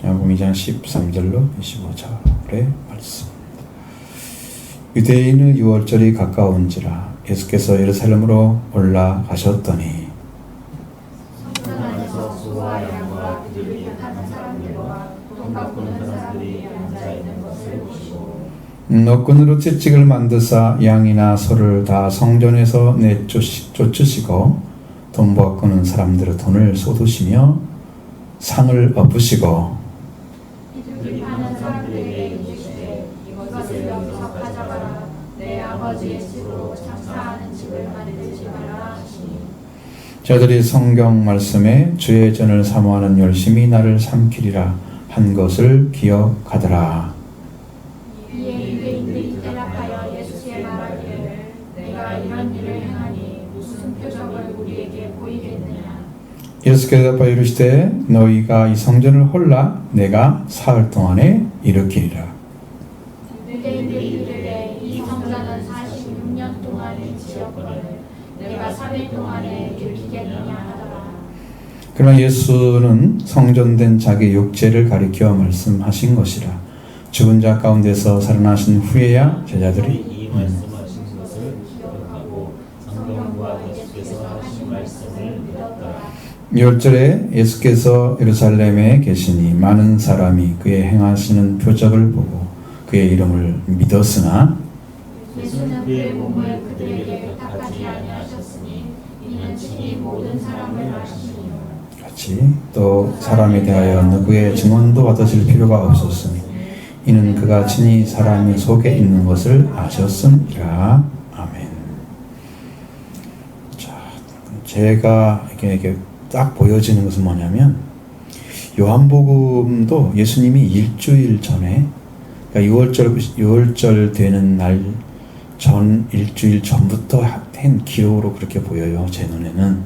야고보 2장 13절로 25절의 말씀. 유대인의 유월절이 가까운지라 예수께서 예루살렘으로 올라가셨더니 성전 안에서 소와 양과 그들을 택하는 사람들과 돈 바꾸는 사람들이 앉아 있는 것을 보시고 노끈으로 채찍을 만드사 양이나 소를 다 성전에서 내쫓으시고 돈 바꾸는 사람들의 돈을 쏟으시며 상을 엎으시고 이들이 파는 사람들에게 이르시되 이것을 여기서 가져가라. 내 아버지의 집으로 장사하는 집을 만들지 마라 하시니 저들이 성경 말씀에 주의 전을 사모하는 열심히 나를 삼키리라 한 것을 기억하더라. 이에 유대인들이 대답하여 예수께 말하기를 내가 이런 일을 행하니 무슨 표적을 우리에게 보이겠느냐. 예수께서 대답하여 이르시되 너희가 이 성전을 홀라 내가 사흘 동안에 일으키리라. 유대인들이 이르되 이 성전은 46년 동안을 지었거늘 내가 3일 동안에 일으키겠느냐 하더라. 그러나 예수는 성전된 자기 육체를 가리켜 말씀하신 것이라. 죽은 자 가운데서 살아나신 후에야 제자들이 이 말씀하신 것을 기억하고 성경과 예수께서 하신 말씀을 믿었더라. 6절에 예수께서 예루살렘에 계시니 많은 사람이 그의 행하시는 표적을 보고 그의 이름을 믿었으나 예수는 그의 몸을 그들에게 부탁하지 아니하셨으니 이는 친히 모든 사람을 아시니라. 같이 또 사람에 대하여 누구의 증언도 받으실 필요가 없었으니 이는 그가 친히 사람 속에 있는 것을 아셨음이라. 아멘. 자, 제가 이렇게 딱 보여지는 것은 뭐냐면 요한복음도 예수님이 일주일 전에 그러니까 6월절 되는 날 전 일주일 전부터 한 기록으로 그렇게 보여요. 제 눈에는.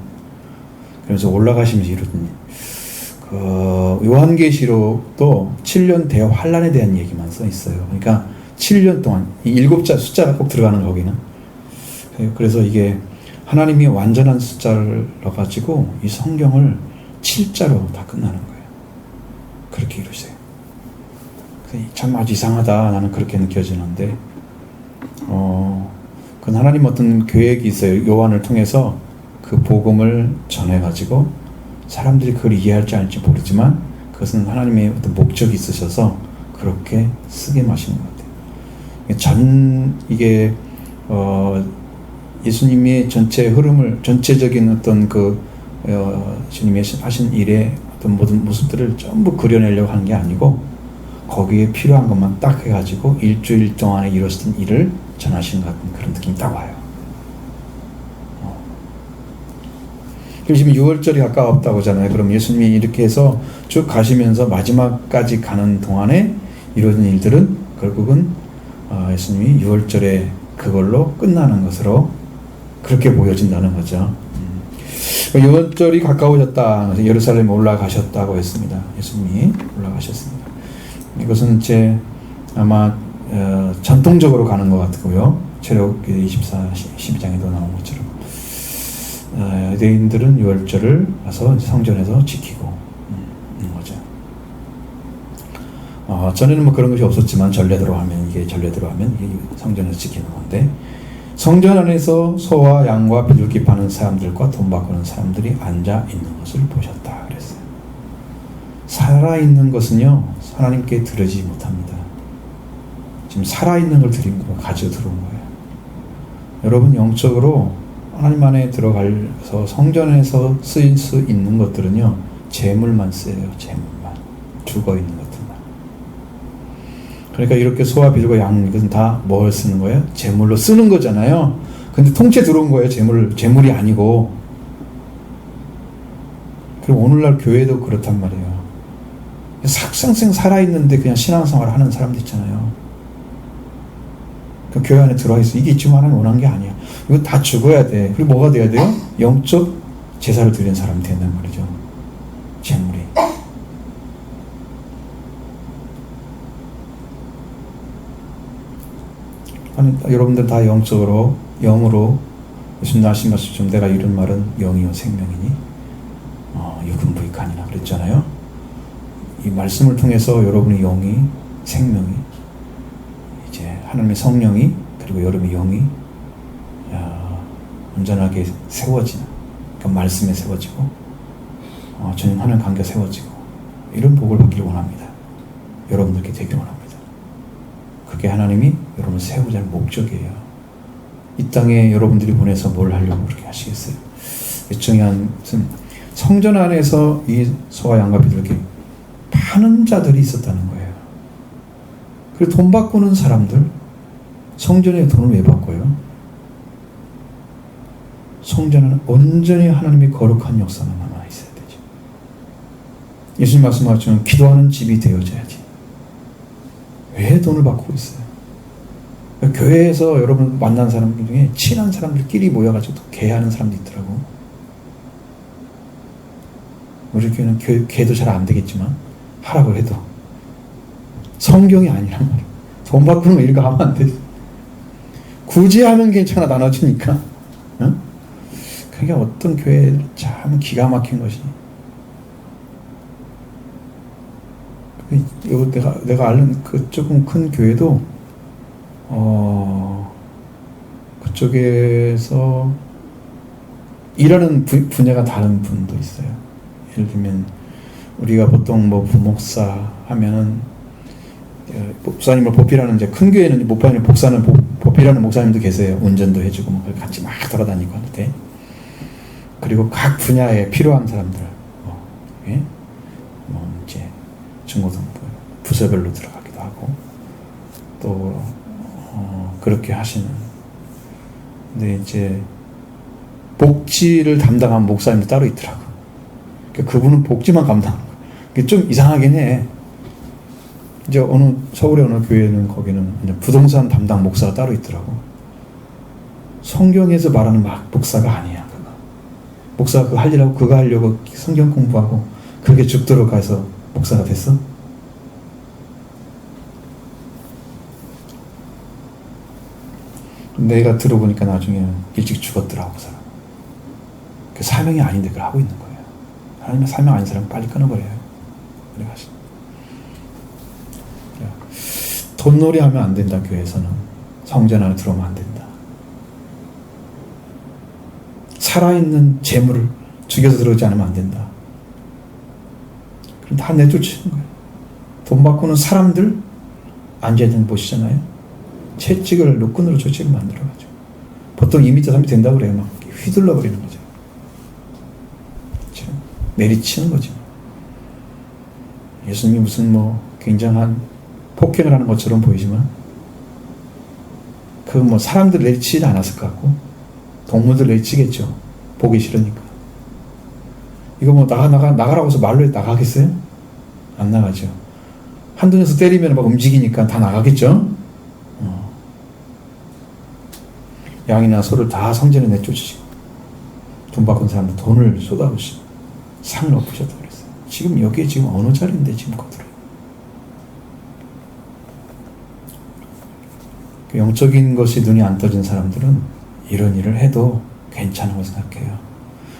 그래서 올라가시면서 이러더니 요한계시록도 7년 대환란에 대한 얘기만 써 있어요. 그러니까 7년 동안 이 7자 숫자가 꼭 들어가는 거기는. 그래서 이게 하나님이 완전한 숫자를 넣어가지고 이 성경을 7자로 다 끝나는 거예요. 그렇게 이루세요. 참 아주 이상하다. 나는 그렇게 느껴지는데 그건 하나님 어떤 계획이 있어요. 요한을 통해서 그 복음을 전해가지고 사람들이 그걸 이해할지 알지 모르지만 그것은 하나님의 어떤 목적이 있으셔서 그렇게 쓰게 마시는 것 같아요. 이게 예수님의 전체 흐름을 전체적인 어떤 주님의 하신 일의 어떤 모든 모습들을 전부 그려내려고 하는 게 아니고 거기에 필요한 것만 딱 해가지고 일주일 동안에 이루어진 일을 전하시는 것 같은 그런 느낌이 딱 와요. 지금 6월절이 가까웠다고 하잖아요. 그럼 예수님이 이렇게 해서 쭉 가시면서 마지막까지 가는 동안에 이루어진 일들은 결국은 예수님이 6월절에 그걸로 끝나는 것으로 그렇게 보여진다는 거죠. 6월절이 가까워졌다. 예루살렘에 올라가셨다고 했습니다. 예수님이 올라가셨습니다. 이것은 아마 전통적으로 가는 것 같고요. 출애굽기 12장에도 나온 것처럼 유대인들은 유월절을 가서 성전에서 지키고 있는 거죠. 전에는 뭐 그런 것이 없었지만 전례대로 하면 이게 성전에서 지키는 건데 성전 안에서 소와 양과 비둘기 파는 사람들과 돈 바꾸는 사람들이 앉아 있는 것을 보셨다 그랬어요. 살아있는 것은요 하나님께 드리지 못합니다. 지금 살아있는 걸 가지고 들어온 거예요. 여러분 영적으로 하나님 안에 들어가서 성전에서 쓰일 수 있는 것들은요 재물만 쓰여요. 재물만 죽어있는 것들만. 그러니까 이렇게 소와 비둘기 양 이것은 다 뭘 쓰는 거예요? 재물로 쓰는 거잖아요. 근데 통째 들어온 거예요. 재물이 아니고. 그리고 오늘날 교회도 그렇단 말이에요. 삭생생 살아있는데 그냥 신앙생활을 하는 사람도 있잖아요. 그 교회 안에 들어와 있어. 이게 지금 하나님 원하는 게 아니야. 이거 다 죽어야 돼. 그리고 뭐가 돼야 돼요? 영적 제사를 드리는 사람이 된단 말이죠. 재물이. 아니, 여러분들 다 영적으로, 영으로 예수님 하신 것처럼 내가 이런 말은 영이요 생명이니 육은 부익하니라 그랬잖아요. 이 말씀을 통해서 여러분의 영이, 생명이, 이제 하나님의 성령이, 그리고 여러분의 영이 온전하게 세워지는, 그러니까 말씀에 세워지고 전능하는 관계가 세워지고, 이런 복을 받기를 원합니다. 여러분들께 되기를 원합니다. 그게 하나님이 여러분을 세우고자 하는 목적이에요. 이 땅에 여러분들이 보내서 뭘 하려고 그렇게 하시겠어요? 중요한 것은 성전 안에서 이 소와 양가비들에게 파는 자들이 있었다는 거예요. 그리고 돈 바꾸는 사람들, 성전에 돈을 왜 바꿔요? 성전은 온전히 하나님의 거룩한 역사만 남아 있어야 되죠. 예수님 말씀하셨지만 기도하는 집이 되어져야지. 왜 돈을 바꾸고 있어요? 교회에서 여러분 만난 사람들 중에 친한 사람들끼리 모여가지고 또 개하는 사람도 있더라고. 우리 교회는 개도 잘 안 되겠지만 하라고 해도 성경이 아니란 말이야. 돈 바꾸는 거 이런 거 하면 안 돼. 굳이 하면 괜찮아, 나눠주니까. 응? 그게 어떤 교회 참 기가 막힌 것이. 내가 아는 그 조금 큰 교회도 그쪽에서 일하는 분야가 다른 분도 있어요. 예를 들면 우리가 보통 뭐 부목사 하면은 목사님을 보필하는, 이제 큰 교회는 목사님 복사는 보필하는 목사님도 계세요. 운전도 해주고 뭐 같이 막 돌아다니고 하는데, 그리고 각 분야에 필요한 사람들, 이제 중고등부 부서별로 들어가기도 하고 또 그렇게 하시는. 근데 이제 복지를 담당한 목사님도 따로 있더라고. 그러니까 그분은 복지만 감당하는 거야. 그게 좀 이상하긴 해. 이제 서울의 어느 교회는 거기는 이제 부동산 담당 목사가 따로 있더라고. 성경에서 말하는 막 목사가 아니야. 그거. 목사가 그거 하려고, 그거 하려고 성경 공부하고 그렇게 죽도록 가서 목사가 됐어? 내가 들어보니까 나중에는 일찍 죽었더라고, 그 사람. 그 사명이 아닌데 그걸 하고 있는 거예요. 하나님의 사명 아닌 사람은 빨리 끊어버려요. 그래가지고. 돈놀이 하면 안 된다, 교회에서는. 성전 안에 들어오면 안 된다. 살아있는 재물을 죽여서 들어오지 않으면 안 된다. 그럼 다 내쫓는 거예요. 돈 바꾸는 사람들 앉아있는 곳이잖아요. 채찍을 노끈으로 채찍을 만들어가지고 보통 2m, 3m 된다고 그래요. 막 휘둘러 버리는 거죠. 내리치는 거죠. 예수님이 무슨 뭐 굉장한 폭행을 하는 것처럼 보이지만 그 뭐 사람들 내리치지 않았을 것 같고 동물들 내리치겠죠. 보기 싫으니까. 이거 뭐 나가라고 해서 말로 나가겠어요? 안 나가죠. 한두 녀석 때리면 막 움직이니까 다 나가겠죠? 양이나 소를 다 성전에 내쫓으시고 돈 바꾼 사람들 돈을 쏟아부시고 상을 엎으셨다고 그랬어요. 지금 여기에 지금 어느 자리인데 지금 거들어요. 영적인 것이 눈이 안 떠진 사람들은 이런 일을 해도 괜찮은 걸 생각해요.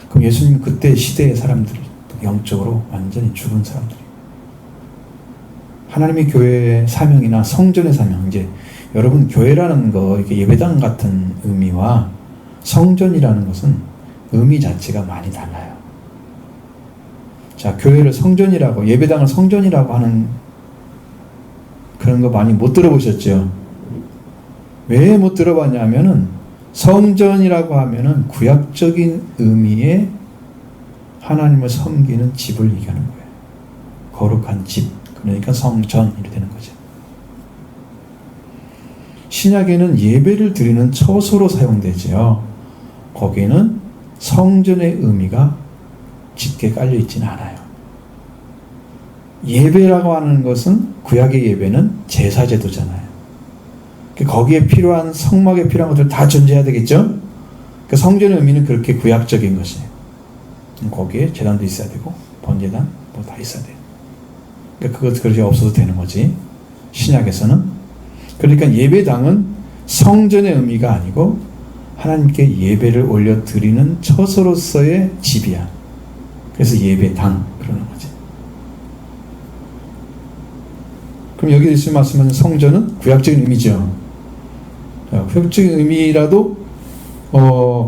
그럼 예수님 그때 시대의 사람들, 영적으로 완전히 죽은 사람들이, 하나님의 교회의 사명이나 성전의 사명, 이제 여러분 교회라는 거, 이게 예배당 같은 의미와 성전이라는 것은 의미 자체가 많이 달라요. 자, 교회를 성전이라고, 예배당을 성전이라고 하는 그런 거 많이 못 들어보셨죠? 왜 못 들어봤냐면은 성전이라고 하면은 구약적인 의미의 하나님을 섬기는 집을 얘기하는 거예요. 거룩한 집, 그러니까 성전 이렇게 되는 거죠. 신약에는 예배를 드리는 처소로 사용되죠. 거기에는 성전의 의미가 짙게 깔려 있지는 않아요. 예배라고 하는 것은, 구약의 예배는 제사제도잖아요. 거기에 필요한, 성막에 필요한 것들 다 존재해야 되겠죠? 그 성전의 의미는 그렇게 구약적인 것이에요. 거기에 제단도 있어야 되고 번제단 뭐 다 있어야 돼요. 그러니까 그것이 없어도 되는 거지. 신약에서는. 그러니까 예배당은 성전의 의미가 아니고 하나님께 예배를 올려드리는 처소로서의 집이야. 그래서 예배당 그러는 거지. 그럼 여기 예수님 말씀하신 성전은 구약적인 의미죠. 구약적인 의미라도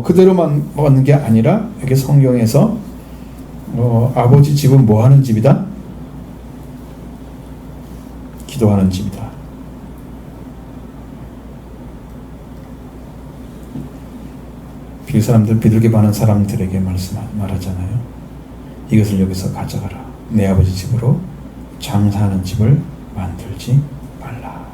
그대로만 받는 게 아니라 이렇게 성경에서 아버지 집은 뭐 하는 집이다? 기도하는 집이다. 사람들 비둘기 많은 사람들에게 말하잖아요. 이것을 여기서 가져가라. 내 아버지 집으로 장사하는 집을 만들지 말라.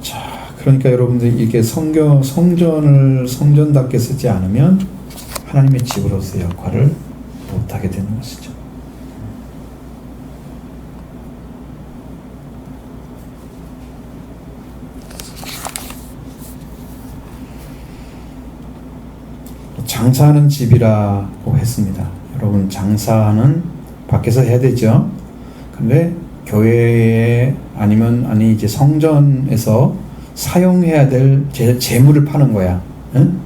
자, 그러니까 여러분들이 이렇게 성전을 성전답게 쓰지 않으면 하나님의 집으로서의 역할을 못하게 되는 것이죠. 장사하는 집이라고 했습니다. 여러분, 장사는 밖에서 해야 되죠. 근데 교회에 이제 성전에서 사용해야 될 재물을 파는 거야. 응?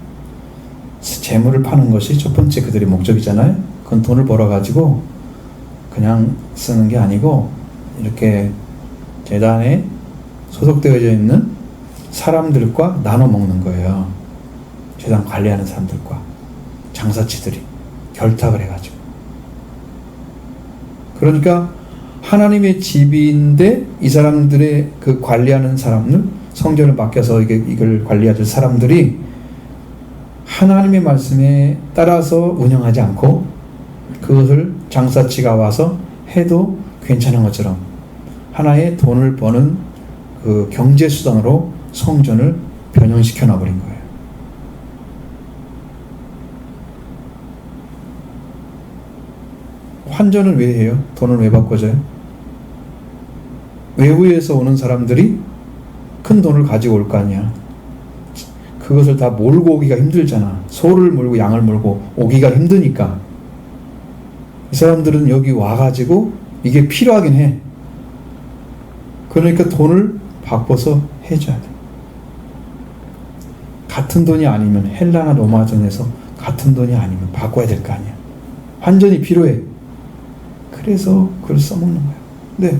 재물을 파는 것이 첫 번째 그들의 목적이잖아요. 그건 돈을 벌어가지고 그냥 쓰는 게 아니고 이렇게 재단에 소속되어져 있는 사람들과 나눠 먹는 거예요. 재단 관리하는 사람들과 장사치들이 결탁을 해가지고. 그러니까 하나님의 집인데 이 사람들의 그 관리하는 사람들, 성전을 맡겨서 이걸 관리하는 사람들이 하나님의 말씀에 따라서 운영하지 않고 그것을 장사치가 와서 해도 괜찮은 것처럼 하나의 돈을 버는 그 경제수단으로 성전을 변형시켜 놔버린 거예요. 환전을 왜 해요? 돈을 왜 바꿔줘요? 외부에서 오는 사람들이 큰 돈을 가지고 올 거 아니야. 그것을 다 몰고 오기가 힘들잖아. 소를 몰고 양을 몰고 오기가 힘드니까 이 사람들은 여기 와가지고 이게 필요하긴 해. 그러니까 돈을 바꿔서 해줘야 돼. 같은 돈이 아니면 헬라나 로마전에서 같은 돈이 아니면 바꿔야 될 거 아니야. 환전이 필요해. 그래서 그걸 써먹는 거야. 근데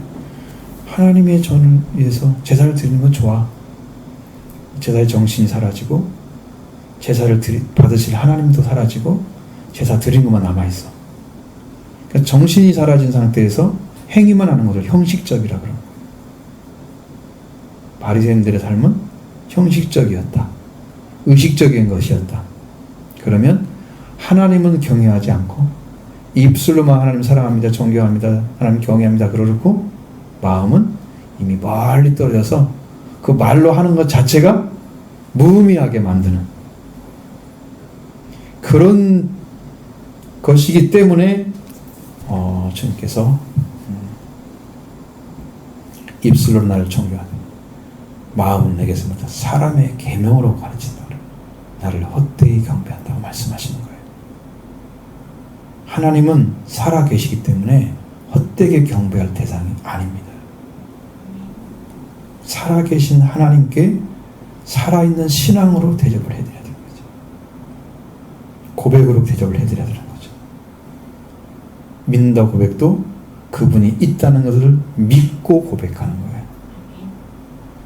하나님의 전을 위해서 제사를 드리는 건 좋아. 제사의 정신이 사라지고 제사를 받으실 하나님도 사라지고 제사 드린 것만 남아있어. 그러니까 정신이 사라진 상태에서 행위만 하는 것을 형식적이라 그러는 거야. 바리새인들의 삶은 형식적이었다. 의식적인 것이었다. 그러면 하나님은 경외하지 않고 입술로만 하나님 사랑합니다, 존경합니다, 하나님 경외합니다 그러고 마음은 이미 멀리 떨어져서 그 말로 하는 것 자체가 무의미하게 만드는 그런 것이기 때문에 주님께서 입술로 나를 존경하는 마음은 내게서부터 사람의 계명으로 가르친다. 나를 헛되이 경배한다고 말씀하시는 거예요. 하나님은 살아 계시기 때문에 헛되게 경배할 대상이 아닙니다. 살아 계신 하나님께 살아있는 신앙으로 대접을 해드려야 되는 거죠. 고백으로 대접을 해드려야 되는 거죠. 믿는다 고백도 그분이 있다는 것을 믿고 고백하는 거예요.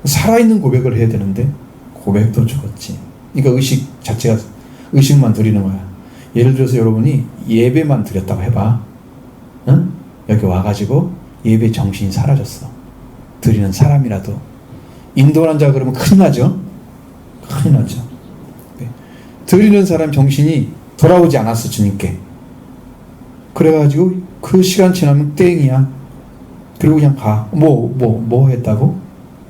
살아있는 고백을 해야 되는데 고백도 죽었지. 그러니까 의식 자체가 의식만 드리는 거야. 예를 들어서 여러분이 예배만 드렸다고 해봐. 응? 여기 와가지고 예배 정신이 사라졌어. 드리는 사람이라도 인도하는 자 그러면 큰일 나죠. 큰일 나죠. 네. 드리는 사람 정신이 돌아오지 않았어 주님께. 그래가지고 그 시간 지나면 땡이야. 그리고 그냥 가. 뭐 했다고?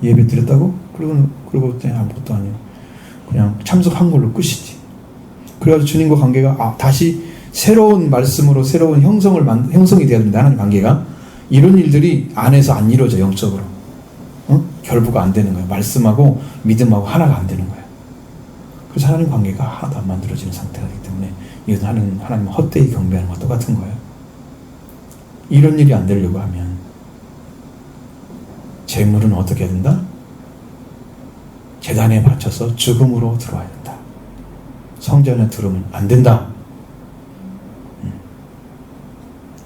예배 드렸다고? 그리고 그냥 아무것도 아니야. 그냥 참석한 걸로 끝이지. 그래가지고 주님과 관계가 다시 새로운 말씀으로 새로운 형성이 되어야 됩니다. 하나님 관계가. 이런 일들이 안에서 안 이루어져 영적으로. 결부가 안 되는 거예요. 말씀하고 믿음하고 하나가 안 되는 거예요. 그래서 하나님 관계가 하나도 안 만들어지는 상태가 되기 때문에 이건 하나님 헛되이 경배하는 것과 똑같은 거예요. 이런 일이 안 되려고 하면 재물은 어떻게 된다? 제단에 바쳐서 죽음으로 들어와야 된다. 성전에 들어오면 안 된다.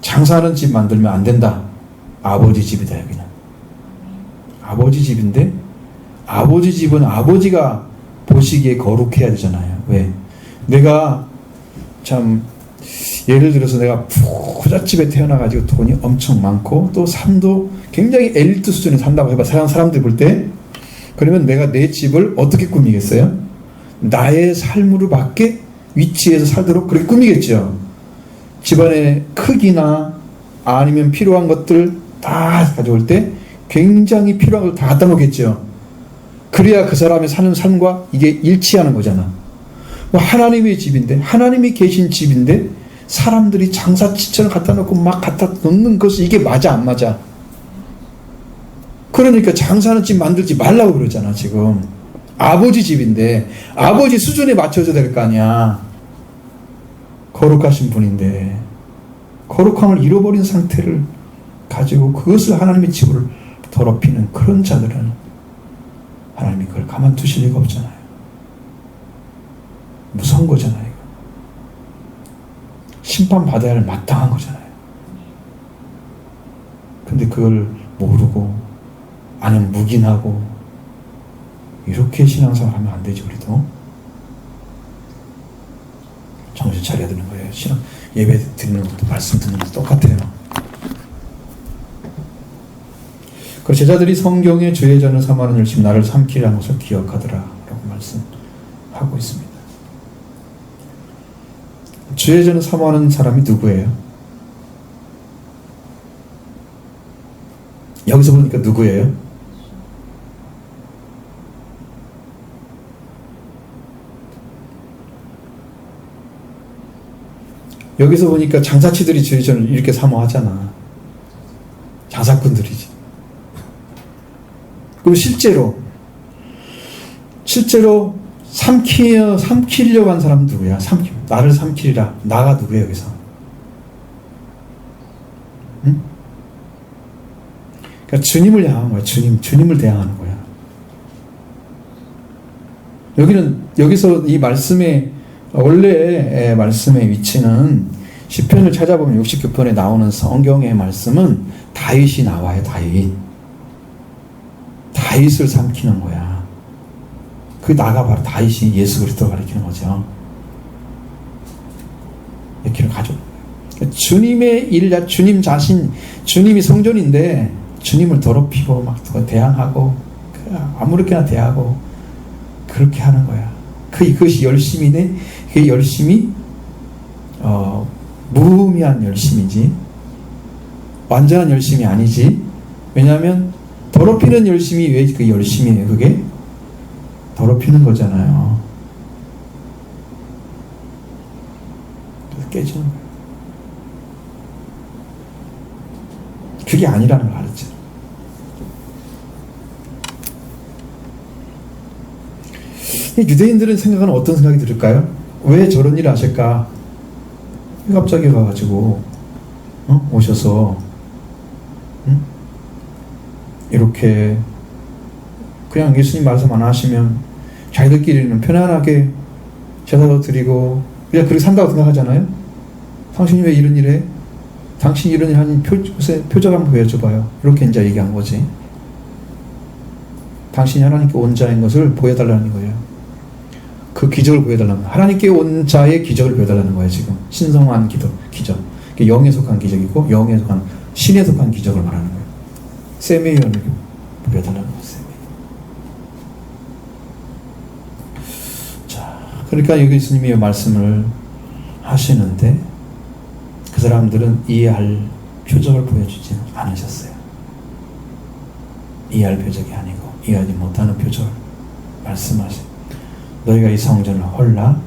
장사하는 집 만들면 안 된다. 아버지 집이다 여기는. 아버지 집인데 아버지 집은 아버지가 보시기에 거룩해야 되잖아요. 왜? 내가 참 예를 들어서 내가 부잣집에 태어나가지고 돈이 엄청 많고 또 삶도 굉장히 엘리트 수준에 산다고 해봐. 사람들이 볼 때. 그러면 내가 내 집을 어떻게 꾸미겠어요? 나의 삶으로 맞게 위치에서 살도록 그렇게 꾸미겠죠. 집안의 크기나 아니면 필요한 것들 다 가져올 때 굉장히 필요한 걸 다 갖다 놓겠죠. 그래야 그 사람이 사는 삶과 이게 일치하는 거잖아. 하나님의 집인데, 하나님이 계신 집인데 사람들이 장사치천을 갖다 놓고 막 갖다 놓는 것이 이게 맞아 안 맞아? 그러니까 장사하는 집 만들지 말라고 그러잖아 지금. 아버지 집인데 아버지 수준에 맞춰줘야 될 거 아니야. 거룩하신 분인데 거룩함을 잃어버린 상태를 가지고 그것을 하나님의 집을 더럽히는 그런 자들은 하나님이 그걸 가만두실 리가 없잖아요. 무서운 거잖아요. 이거. 심판받아야 할 마땅한 거잖아요. 근데 그걸 모르고 아니면 묵인하고 이렇게 신앙생활 하면 안 되지. 우리도 정신 차려야 되는 거예요. 신앙 예배 드리는 것도 말씀 듣는 것도 똑같아요. 그 제자들이 성경에 주의 전을 삼하는 열심 나를 삼키라는 것을 기억하더라 라고 말씀하고 있습니다. 주의 전을 삼하는 사람이 누구예요? 여기서 보니까 누구예요? 여기서 보니까 장사치들이 주의 전을 이렇게 사모하잖아. 장사꾼들이지. 그리고 실제로 삼키려고 한 사람은 누구야? 나를 삼키리라. 나가 누구야 여기서? 응? 그러니까 주님을 향한 거야. 주님을 대항하는 거야. 여기서 이 말씀의 원래 말씀의 위치는 시편을 찾아보면 69편에 나오는 성경의 말씀은 다윗이 나와요. 다윗을 삼키는 거야. 그 나가 바로 다윗이 예수 그리스도를 가리키는 거죠. 이렇게 가져. 주님의 일, 주님 자신, 주님이 성전인데 주님을 더럽히고 막 대항하고 아무렇게나 대하고 그렇게 하는 거야. 그것이 열심이네. 그게 열심이 무의미한 열심이지 완전한 열심이 아니지. 왜냐하면 더럽히는 열심이 왜 그 열심이에요? 그게 더럽히는 거잖아요. 그래서 깨지는 거예요. 그게 아니라는 걸 알았죠. 유대인들은 생각하는 어떤 생각이 들을까요? 왜 저런 일을 하실까? 갑자기 가가지고 오셔서 이렇게 그냥 예수님 말씀 안 하시면 자기들끼리는 편안하게 제사도 드리고 그냥 그렇게 산다고 생각하잖아요. 당신이 왜 이런 일 해? 당신이 이런 일 하는 표적 한번 보여줘봐요. 이렇게 이제 얘기한 거지. 당신이 하나님께 온 자인 것을 보여달라는 거예요. 그 기적을 보여달라는 거예요. 하나님께 온 자의 기적을 보여달라는 거예요. 지금 신성한 기적. 영에 속한 기적이고 영에 속한 신에 속한 기적을 말하는 거예요. 세미연을 보여달라는 거예요. 자, 그러니까 여기 예수님이 말씀을 하시는데 그 사람들은 이해할 표적을 보여주지 않으셨어요. 이해할 표적이 아니고 이해하지 못하는 표적을 말씀하신. 너희가 이 성전을 헐라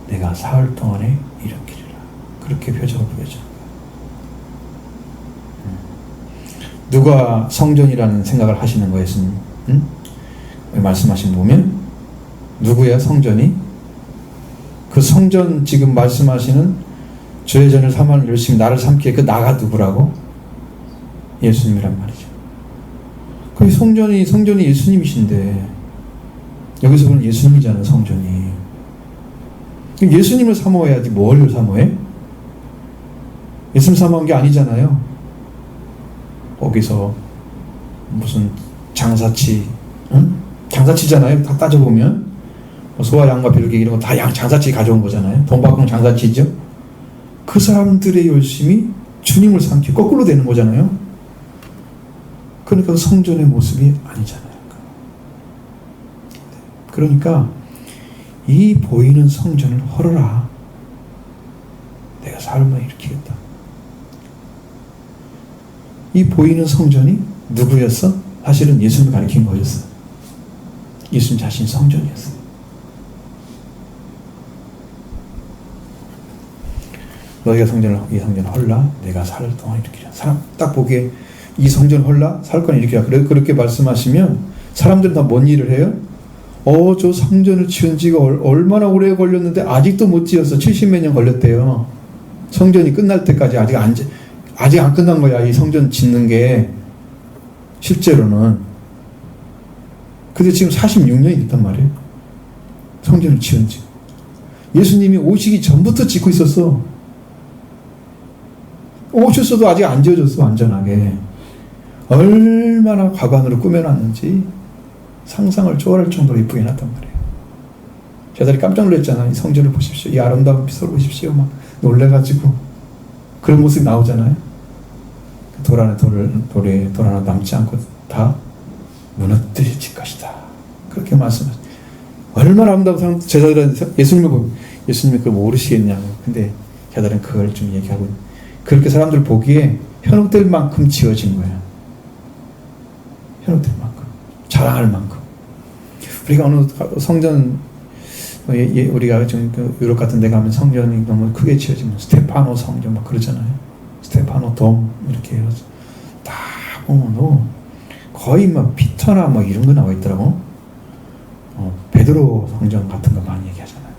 내가 사흘 동안에 일으키리라. 그렇게 표적을 보여줘. 누가 성전이라는 생각을 하시는 거예요? 말씀하신 거 보면 누구야 성전이? 그 성전 지금 말씀하시는 주의 전을 삼하는 열심히 나를 삼키게 그 나가 누구라고? 예수님이란 말이죠. 그 성전이 예수님이신데 여기서 보면 예수님이잖아요. 성전이. 예수님을 사모해야지 뭘 사모해? 예수님 사모한 게 아니잖아요. 거기서 무슨 장사치, 응? 장사치잖아요. 다 따져보면 소와 양과 비둘기 이런 거 다 장사치 가져온 거잖아요. 돈 받고 장사치죠. 그 사람들의 열심이 주님을 삼키고 거꾸로 되는 거잖아요. 그러니까 성전의 모습이 아니잖아요. 그러니까 이 보이는 성전을 헐어라. 내가 삶을 일으키겠다. 이 보이는 성전이 누구였어? 사실은 예수님을 가리킨 거였어. 예수님 자신 성전이었어. 너희가 이 성전을 헐라. 내가 살 동안 일으키라. 사람 딱 보기에 이 성전 헐라. 살 건 일으키라. 그렇게 말씀하시면 사람들은 다 뭔 일을 해요? 저 성전을 지은 지가 얼마나 오래 걸렸는데 아직도 못 지었어. 70몇 년 걸렸대요. 성전이 끝날 때까지 아직 안 끝난 거야. 이 성전 짓는 게 실제로는. 근데 지금 46년이 됐단 말이에요. 성전을 지은 지. 예수님이 오시기 전부터 짓고 있었어. 오셨어도 아직 안 지어졌어. 완전하게. 얼마나 과관으로 꾸며놨는지 상상을 초월할 정도로 이쁘게 해놨단 말이에요. 제자들이 깜짝 놀랐잖아요. 이 성전을 보십시오. 이 아름다운 빛을 보십시오. 막 놀래가지고 그런 모습이 나오잖아요. 돌 하나 남지 않고 다 무너뜨려질 것이다. 그렇게 말씀하셨어요. 얼마나 아름다운 제자들은 예수님을 보고 예수님이 그걸 모르시겠냐고. 근데 제자들은 그걸 좀 얘기하고 그렇게 사람들 보기에 현혹될 만큼 지어진 거예요. 현혹될 만큼. 자랑할 만큼. 우리가 어느 성전, 우리가 지금 유럽 같은 데 가면 성전이 너무 크게 지어지면 스테파노 성전 막 그러잖아요. 스테파노 돔 이렇게 해서 다 보면 거의 막 피터나 막 이런 거 나와 있더라고. 베드로 성전 같은 거 많이 얘기하잖아요.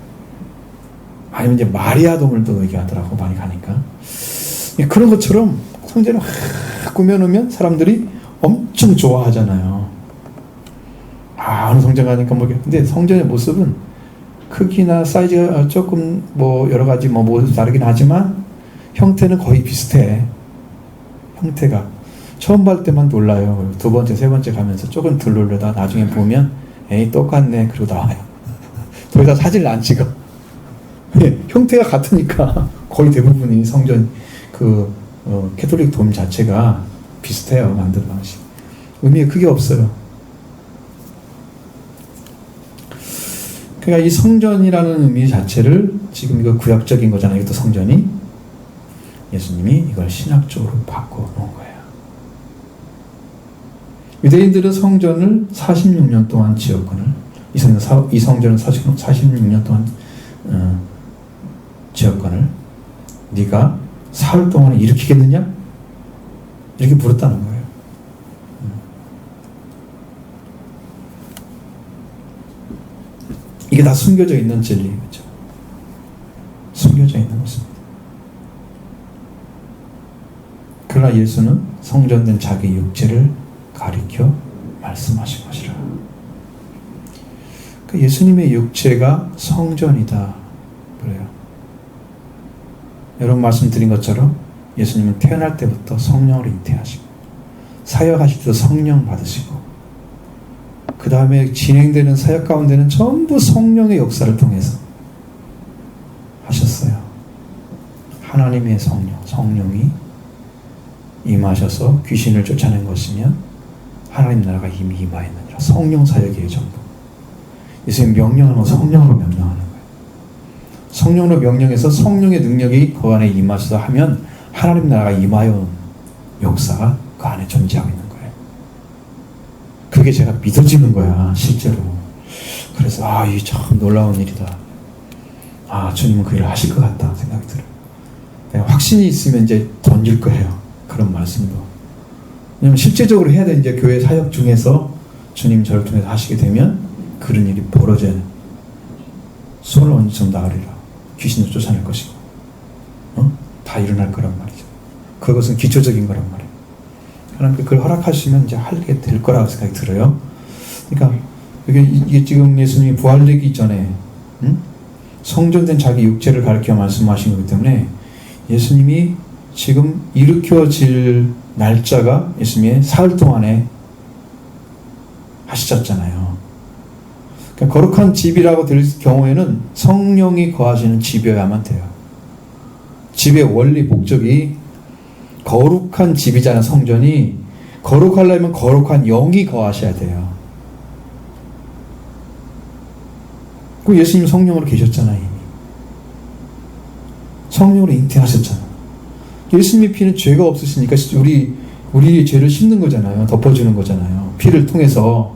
아니면 이제 마리아 돔을도 얘기하더라고. 많이 가니까. 그런 것처럼 성전을 확 꾸며놓으면 사람들이 엄청 좋아하잖아요. 어느 성전 가니까 근데 성전의 모습은 크기나 사이즈가 조금 여러 가지 모습 다르긴 하지만 형태는 거의 비슷해. 형태가. 처음 볼 때만 놀라요. 그리고 두 번째, 세 번째 가면서 조금 덜 놀려다 나중에 보면 에이 똑같네. 그러고 나와요. 더 이상 사진을 안 찍어. 형태가 같으니까 거의 대부분이 성전 캐톨릭 돔 자체가 비슷해요. 만드는 방식. 의미가 크게 없어요. 그러니까 이 성전이라는 의미 자체를 지금 이거 구약적인 거잖아요. 이것도 성전이. 예수님이 이걸 신학적으로 바꿔놓은 거예요. 유대인들은 성전을 46년 동안 지었거늘. 이 성전은 46년 동안 지었거늘. 네가 사흘 동안에 일으키겠느냐? 이렇게 물었다는 거예요. 이게 다 숨겨져 있는 진리죠. 숨겨져 있는 것입니다. 그러나 예수는 성전된 자기 육체를 가리켜 말씀하신 것이라. 그 예수님의 육체가 성전이다. 그래요. 여러분 말씀드린 것처럼 예수님은 태어날 때부터 성령을 잉태하시고 사역하실 때도 성령 받으시고 그 다음에 진행되는 사역 가운데는 전부 성령의 역사를 통해서 하셨어요. 하나님의 성령이 임하셔서 귀신을 쫓아낸 것이면 하나님 나라가 이미 임하였느니라. 성령 사역이에요. 전부. 예수님 명령하는 성령으로 명령하는 거예요. 성령으로 명령해서 성령의 능력이 그 안에 임하셔서 하면 하나님 나라가 임하여 역사가 그 안에 존재하고 있는 거예요. 그게 제가 믿어지는 거야. 실제로. 그래서 이게 참 놀라운 일이다. 주님은 그 일을 하실 것 같다 생각이 들어요. 내가 확신이 있으면 이제 던질 거예요. 그런 말씀도. 왜냐면 실제적으로 해야 돼. 이제 교회 사역 중에서 주님 저를 통해서 하시게 되면 그런 일이 벌어져요. 손을 얹으면 나으리라. 귀신을 쫓아낼 것이고 다 일어날 거란 말이죠. 그것은 기초적인 거란 말이에요. 하나님께 그걸 허락하시면 이제 하게 될 거라고 생각이 들어요. 그러니까 이게 지금 예수님이 부활되기 전에 성전된 자기 육체를 가리켜 말씀하신 거기 때문에 예수님이 지금 일으켜질 날짜가 예수님의 사흘 동안에 하시셨잖아요. 그러니까 거룩한 집이라고 될 경우에는 성령이 거하시는 집이어야만 돼요. 집의 원리 목적이 거룩한 집이잖아요. 성전이 거룩하려면 거룩한 영이 거하셔야 돼요. 그 예수님 성령으로 계셨잖아요. 이미 성령으로 잉태하셨잖아요. 예수님의 피는 죄가 없으시니까 우리의 죄를 씻는 거잖아요. 덮어주는 거잖아요. 피를 통해서.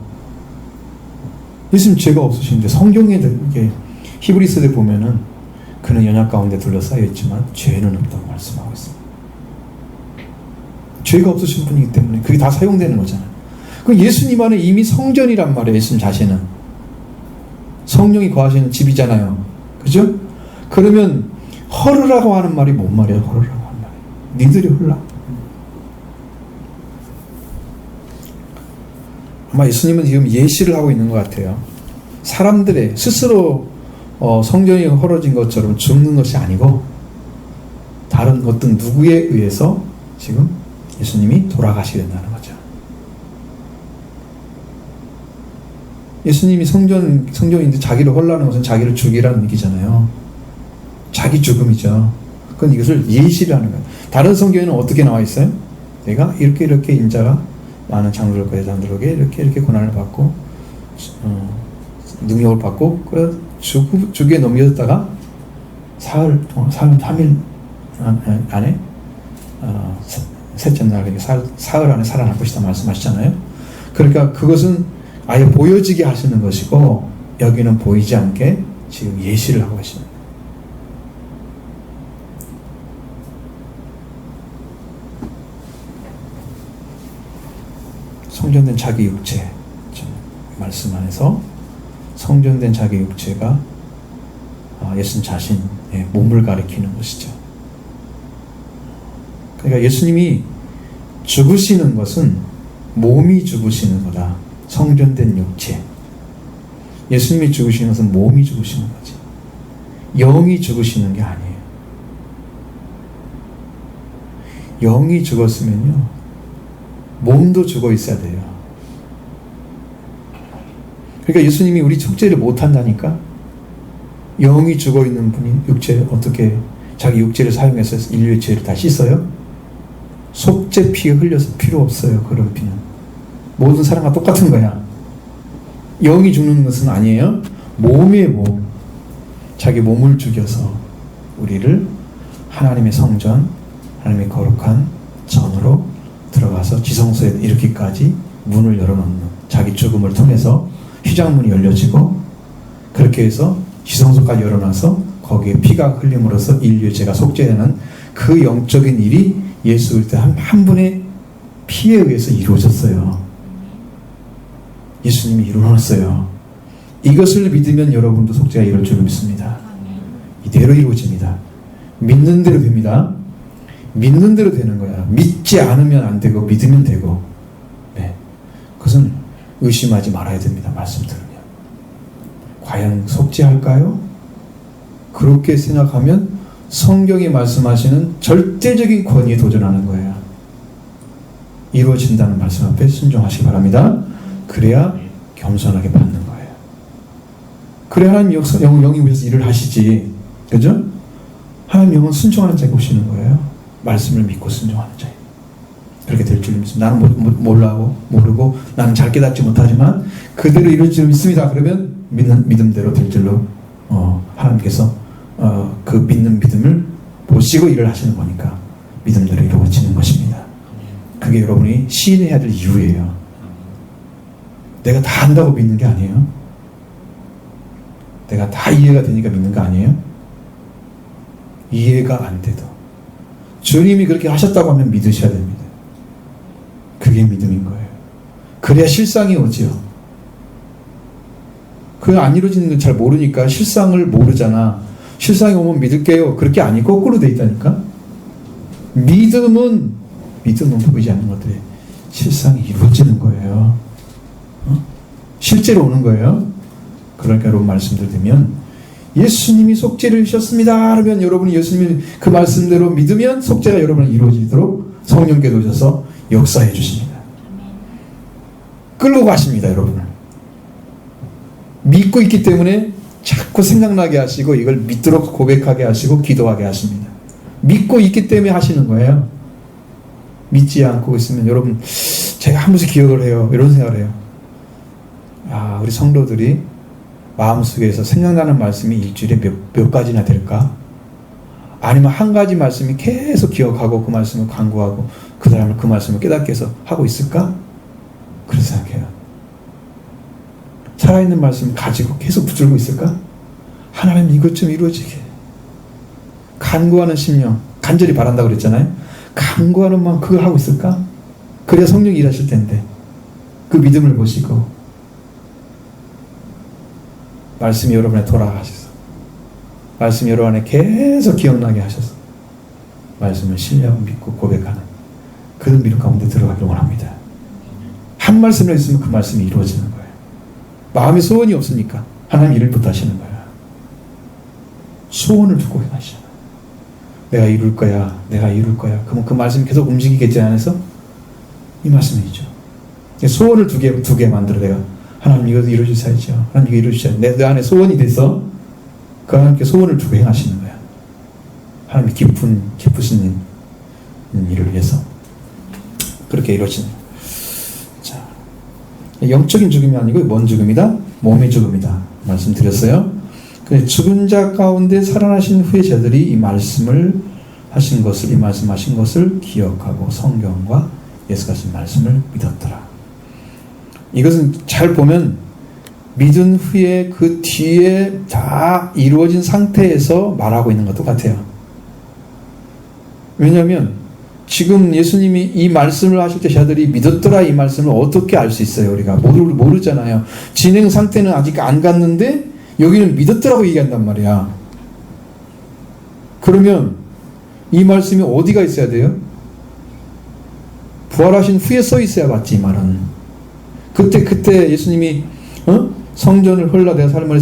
예수님 죄가 없으신데 성경에 이렇게 히브리서에 보면은 그는 연약 가운데 둘러싸여 있지만 죄는 없다고 말씀하고 있습니다. 죄가 없으신 분이기 때문에 그게 다 사용되는 거잖아요. 그 예수님 안에 이미 성전이란 말이에요. 예수님 자신은 성령이 거하시는 집이잖아요. 그죠? 그러면 헐으라고 하는 말이 뭔 말이에요? 헐으라고 하는 말이 니들이 헐라. 아마 예수님은 지금 예시를 하고 있는 것 같아요. 사람들의 스스로 성전이 헐어진 것처럼 죽는 것이 아니고 다른 어떤 누구에 의해서 지금 예수님이 돌아가시게 된다는 거죠. 예수님이 성전인데 자기를 헐라는 것은 자기를 죽이라는 얘기잖아요. 자기 죽음이죠. 그건 이것을 예시를 하는 거예요. 다른 성경에는 어떻게 나와 있어요? 내가 이렇게 인자가 많은 장로들과 대장들에게 이렇게 고난을 받고 능력을 받고 그래 죽게 넘겨졌다가 사흘 동안 3일 안에 셋째 날 사흘 안에 살아날 것이다 말씀하시잖아요. 그러니까 그것은 아예 보여지게 하시는 것이고 여기는 보이지 않게 지금 예시를 하고 계십니다. 성전된 자기 육체 말씀 안에서 성전된 자기 육체가 예수님 자신의 몸을 가리키는 것이죠. 그러니까 예수님이 죽으시는 것은 몸이 죽으시는 거다. 성전된 육체. 예수님이 죽으시는 것은 몸이 죽으시는 거지. 영이 죽으시는 게 아니에요. 영이 죽었으면요, 몸도 죽어 있어야 돼요. 그러니까 예수님이 우리 속죄를 못한다니까. 영이 죽어 있는 분이 육체를 어떻게 자기 육체를 사용해서 인류의 죄를 다 씻어요? 속죄 피가 흘려서 필요 없어요. 그런 피는 모든 사람과 똑같은 거야. 영이 죽는 것은 아니에요. 몸의 몸, 자기 몸을 죽여서 우리를 하나님의 성전, 하나님의 거룩한 전으로 들어가서 지성소에 이르기까지 문을 열어놓는 자기 죽음을 통해서 휘장문이 열려지고, 그렇게 해서 지성소까지 열어놔서 거기에 피가 흘림으로써 인류의 죄가 속죄되는 그 영적인 일이 예수 그리스도 한 분의 피에 의해서 이루어졌어요. 예수님이 이루어놨어요. 이것을 믿으면 여러분도 속죄가 이룰 줄 믿습니다. 이대로 이루어집니다. 믿는 대로 됩니다. 믿는 대로 되는 거야. 믿지 않으면 안 되고 믿으면 되고. 네. 그것은 의심하지 말아야 됩니다. 말씀 들으면. 과연 속죄할까요? 그렇게 생각하면 성경이 말씀하시는 절대적인 권위에 도전하는 거예요. 이루어진다는 말씀 앞에 순종하시기 바랍니다. 그래야 겸손하게 받는 거예요. 그래야 하나님 영이 오셔서 일을 하시지. 그죠? 하나님 영은 순종하는 자에게 오시는 거예요. 말씀을 믿고 순종하는 자에. 그렇게 될 줄 믿습니다. 나는 모르고 나는 잘 깨닫지 못하지만 그대로 이룰 줄 믿습니다. 그러면 믿음대로 될 줄로 하나님께서 그 믿는 믿음을 보시고 일을 하시는 거니까 믿음대로 이루어지는 것입니다. 그게 여러분이 시인해야 될 이유예요. 내가 다 안다고 믿는 게 아니에요. 내가 다 이해가 되니까 믿는 거 아니에요. 이해가 안 돼도 주님이 그렇게 하셨다고 하면 믿으셔야 됩니다. 그게 믿음인 거예요. 그래야 실상이 오지요. 그 안 이루어지는 건 잘 모르니까 실상을 모르잖아. 실상이 오면 믿을게요. 그렇게 아니, 거꾸로 돼 있다니까. 믿음은 보이지 않는 것들이 실상이 이루어지는 거예요. 실제로 오는 거예요. 그러니까 여러분 말씀들 들으면 예수님이 속죄를 주셨습니다. 그러면 여러분이 예수님이 그 말씀대로 믿으면 속죄가 여러분을 이루어지도록 성령께서 오셔서 역사해 주십니다. 끌고 가십니다, 여러분을. 믿고 있기 때문에 자꾸 생각나게 하시고 이걸 믿도록 고백하게 하시고 기도하게 하십니다. 믿고 있기 때문에 하시는 거예요. 믿지 않고 있으면 여러분, 제가 한 번씩 기억을 해요. 이런 생각을 해요. 아, 우리 성도들이 마음속에서 생각나는 말씀이 일주일에 몇 가지나 될까? 아니면 한 가지 말씀이 계속 기억하고 그 말씀을 간구하고 그 사람을 그 말씀을 깨닫게 해서 하고 있을까? 그런 생각해요. 살아있는 말씀 가지고 계속 붙들고 있을까? 하나님 이것 좀 이루어지게. 간구하는 심령, 간절히 바란다고 그랬잖아요. 간구하는 마음 그걸 하고 있을까? 그래야 성령이 일하실 텐데. 그 믿음을 보시고 말씀이 여러분에 돌아가셔서 말씀이 여러분 안에 계속 기억나게 하셔서 말씀을 신뢰하고 믿고 고백하는 그런 믿음 가운데 들어가기를 원합니다. 한 말씀을 있으면 그 말씀이 이루어지는 거예요. 마음에 소원이 없으니까 하나님 일을 못하시는 거예요. 소원을 두고 하시잖아요. 내가 이룰 거야. 내가 이룰 거야. 그러면 그 말씀이 계속 움직이겠지 않아서 이 말씀이죠. 소원을 두 개 만들어 내가 하나님 이거 이루어주셔야죠. 하나님 이거 이루어주셔야죠. 내 안에 소원이 돼서 그 하나님께 소원을 두고 행하시는 거야. 하나님이 기쁘신 일을 위해서 그렇게 이루어지는 거예요. 자, 영적인 죽음이 아니고 뭔 죽음이다? 몸의 죽음이다. 말씀드렸어요. 죽은 자 가운데 살아나신 후에 저들이 이 말씀을 하신 것을, 이 말씀하신 것을 기억하고 성경과 예수가 하신 말씀을 믿었더라. 이것은 잘 보면 믿은 후에 그 뒤에 다 이루어진 상태에서 말하고 있는 것도 같아요. 왜냐하면 지금 예수님이 이 말씀을 하실 때 저들이 믿었더라 이 말씀을 어떻게 알 수 있어요? 우리가 모르잖아요. 진행 상태는 아직 안 갔는데 여기는 믿었더라고 얘기한단 말이야. 그러면 이 말씀이 어디가 있어야 돼요? 부활하신 후에 써 있어야 맞지, 이 말은. 그때 예수님이 성전을 헐라 내가 삶을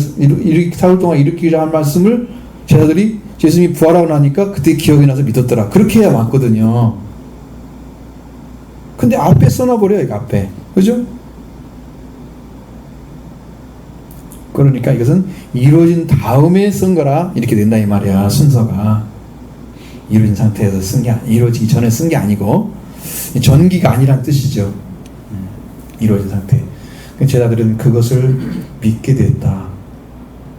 사흘 동안 일으키자 한 말씀을 제자들이 예수님이 부활하고 나니까 그때 기억이 나서 믿었더라. 그렇게 해야 맞거든요. 근데 앞에 써놔버려요, 이거 앞에. 그죠? 그러니까 이것은 이루어진 다음에 쓴 거라 이렇게 된다 이 말이야. 순서가 이루어진 상태에서 쓴 게 이루어지기 전에 쓴 게 아니고 전기가 아니란 뜻이죠. 이루어진 상태. 제자들은 그것을 믿게 됐다.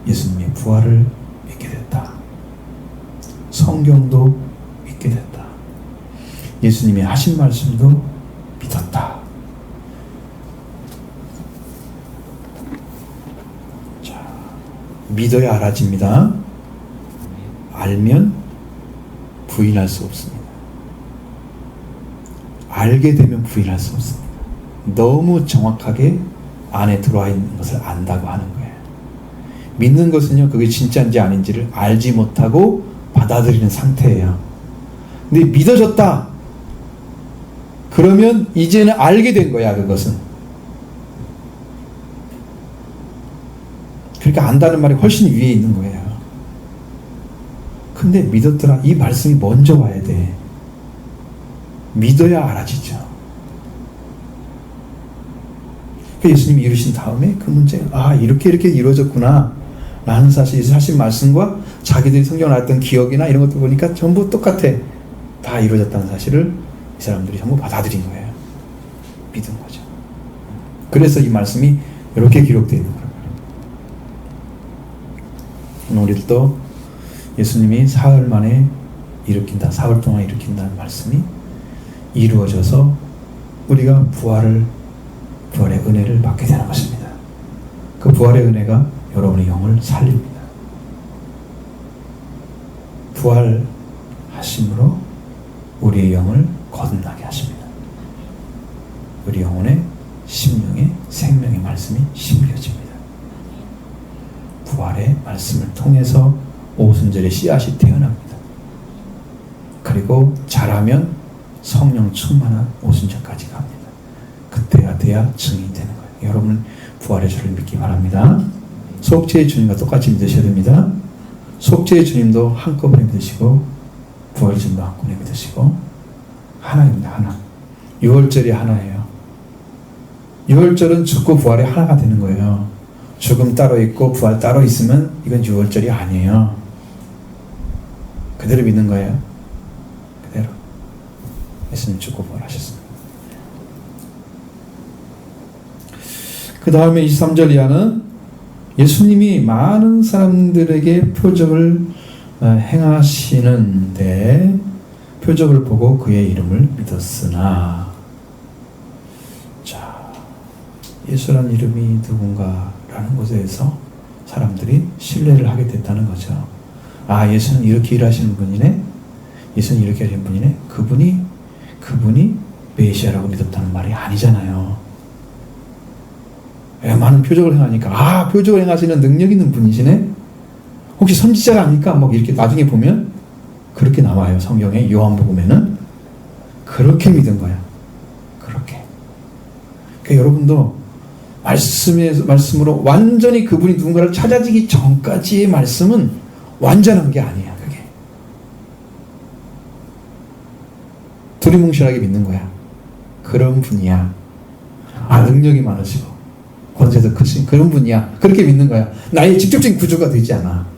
예수님의 부활을 믿게 됐다. 성경도 믿게 됐다. 예수님이 하신 말씀도 믿었다. 믿어야 알아집니다. 알면 부인할 수 없습니다. 알게 되면 부인할 수 없습니다. 너무 정확하게 안에 들어와 있는 것을 안다고 하는 거예요. 믿는 것은요, 그게 진짜인지 아닌지를 알지 못하고 받아들이는 상태예요. 근데 믿어졌다. 그러면 이제는 알게 된 거야, 그것은. 그러니까 안다는 말이 훨씬 위에 있는 거예요. 근데 믿었더라. 이 말씀이 먼저 와야 돼. 믿어야 알아지죠. 예수님이 이루신 다음에 그 문제, 이렇게 이루어졌구나 라는 사실 말씀과 자기들이 성경을 알았던 기억이나 이런 것들 보니까 전부 똑같아. 다 이루어졌다는 사실을 이 사람들이 전부 받아들인 거예요. 믿은 거죠. 그래서 이 말씀이 이렇게 기록되어 있는 거예요. 우리도 예수님이 사흘 만에 일으킨다, 사흘 동안 일으킨다는 말씀이 이루어져서 우리가 부활의 은혜를 받게 되는 것입니다. 그 부활의 은혜가 여러분의 영을 살립니다. 부활하심으로 우리의 영을 거듭나게 하십니다. 우리 영혼의 심령에 생명의 말씀이 심겨집니다. 부활의 말씀을 통해서 오순절의 씨앗이 태어납니다. 그리고 자라면 성령 충만한 오순절까지 갑니다. 그때가 돼야 증인이 되는 거예요. 여러분 부활의 주를 믿기 바랍니다. 속죄의 주님과 똑같이 믿으셔야 됩니다. 속죄의 주님도 한꺼번에 믿으시고 부활주님도 한꺼번에 믿으시고 하나입니다. 하나. 유월절이 하나예요. 유월절은 죽고 부활이 하나가 되는 거예요. 죽음 따로 있고 부활 따로 있으면 이건 유월절이 아니에요. 그대로 믿는 거예요. 그대로. 예수님 죽고 부활하셨습니다. 그 다음에 23절 이하는 예수님이 많은 사람들에게 표적을 행하시는데 표적을 보고 그의 이름을 믿었으나, 자, 예수라는 이름이 누군가라는 것에서 사람들이 신뢰를 하게 됐다는 거죠. 아, 예수는 이렇게 일하시는 분이네, 예수는 이렇게 하시는 분이네, 그분이 메시아라고 믿었다는 말이 아니잖아요. 많은 표적을 행하니까, 아, 표적을 행하시는 능력 있는 분이시네, 혹시 선지자가 아닐까, 막 이렇게 나중에 보면 그렇게 나와요. 성경에 요한복음에는 그렇게 믿은 거야. 그렇게. 그러니까 여러분도 말씀으로 완전히 그분이 누군가를 찾아지기 전까지의 말씀은 완전한 게 아니야. 그게 두리뭉실하게 믿는 거야. 그런 분이야. 아, 능력이 많으시고 권세도 크신 그런 분이야. 그렇게 믿는 거야. 나의 직접적인 구조가 되지 않아.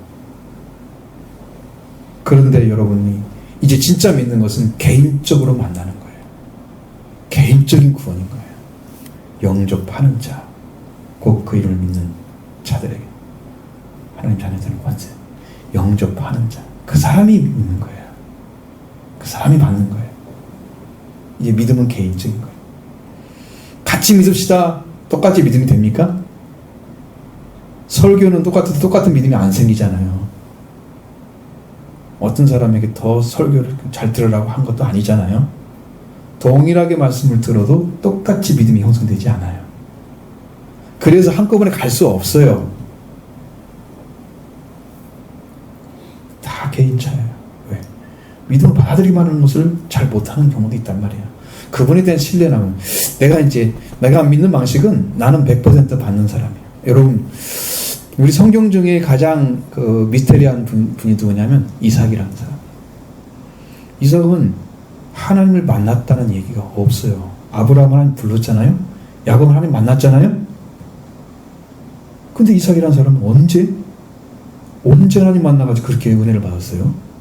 그런데 여러분이 이제 진짜 믿는 것은 개인적으로 만나는 거예요. 개인적인 구원인 거예요. 영접하는 자, 곧 그 이름을 믿는 자들에게 하나님 자녀들은 권세, 영접하는 자, 그 사람이 믿는 거예요. 그 사람이 받는 거예요. 이제 믿음은 개인적인 거예요. 같이 믿읍시다. 똑같이 믿음이 됩니까? 설교는 똑같아도 똑같은 믿음이 안 생기잖아요. 어떤 사람에게 더 설교를 잘 들으라고 한 것도 아니잖아요. 동일하게 말씀을 들어도 똑같이 믿음이 형성되지 않아요. 그래서 한꺼번에 갈 수 없어요. 다 개인차예요. 왜? 믿음을 받아들이기만 하는 것을 잘 못하는 경우도 있단 말이에요. 그분에 대한 신뢰는 내가 믿는 방식은 나는 100% 받는 사람이에요. 여러분, 우리 성경 중에 가장 그 미스테리한 분이 누구냐면 이삭이라는 사람. 이삭은 하나님을 만났다는 얘기가 없어요. 아브라함을 하나님 불렀잖아요. 야곱을 하나님 만났잖아요. 근데 이삭이라는 사람은 언제 하나님 만나가지고 그렇게 은혜를 받았어요?